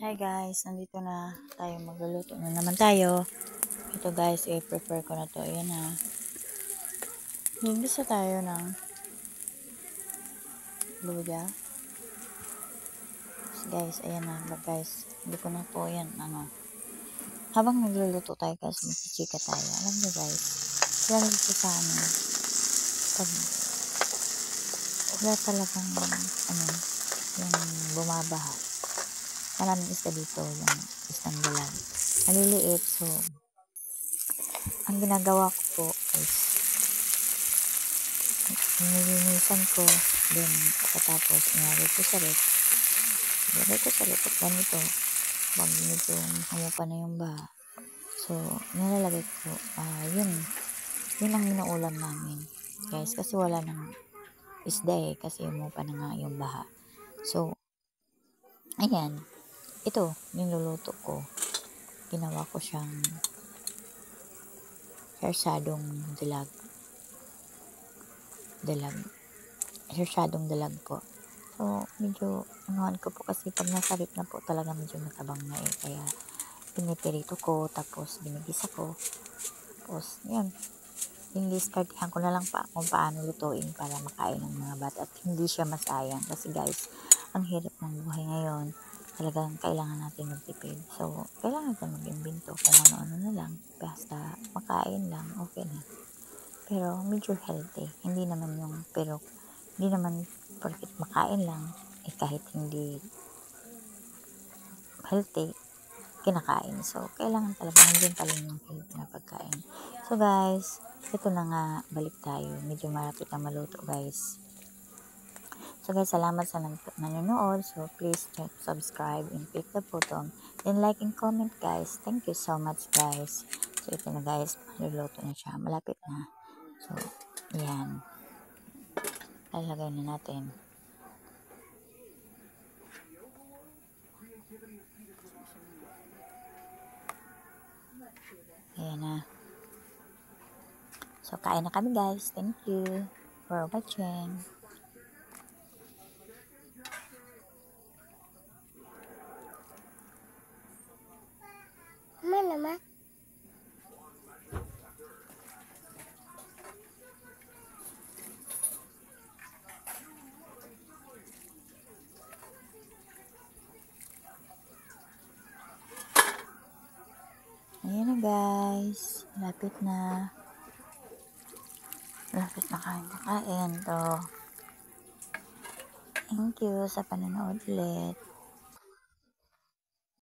Hi guys, nandito na tayo, magluluto na naman tayo. Ito guys, i-prepare ko na to. Ayan na. Gigisa tayo ng luya. Guys, ayan na. Guys, hindi ko na po yan. Habang nagluluto tayo guys, magchichika tayo. Alam niyo guys, lalo dito sa pag wala talagang, yung bumabaha. Maraming isda dito, yung isdang dalag. Maliliit, so, ang ginagawa ko po is, nilinisan ko, then, pagkatapos, nilagay ko sa rep. At ganito, pag medyo humupa na yung baha. So, nilalagay ko, yun ang minuulam namin. Guys, kasi wala nang isda kasi humupa na nga yung baha. So, ayan, ito, niluluto ko. Ginawa ko siyang hersadong dalag. Hersadong dalag po. So, medyo anuhan ko po kasi pag nasa rip na po talaga medyo matabang na kaya pinipirito ko, tapos binigisa ko. Tapos, yun. Diskartehan ko na lang kung paano lutuin para makain ng mga bata at hindi siya masayang. Kasi guys, ang hirap ng buhay ngayon. Talagang kailangan natin magtipid. So, kailangan natin mag-imbento kung ano-ano na lang. Basta makain lang, okay na. Pero medyo healthy. Hindi naman porket makain lang, kahit hindi healthy, kinakain. So, kailangan talaga nandiyan pa rin yung healthy na pagkain. So, guys, ito na nga, balik tayo. Medyo malapit na maluto, guys. So, guys, salamat sa nanonood. So, please subscribe and click the button. Then, like and comment, guys. Thank you so much, guys. So, ito na, guys. Maluluto na siya. Malapit na. So, yan. Lalagay na natin. Ayan na. So, kain na kami, guys. Thank you for watching. Mama. Ayan na, guys. Malapit na kain to. Thank you sa panonood ulit.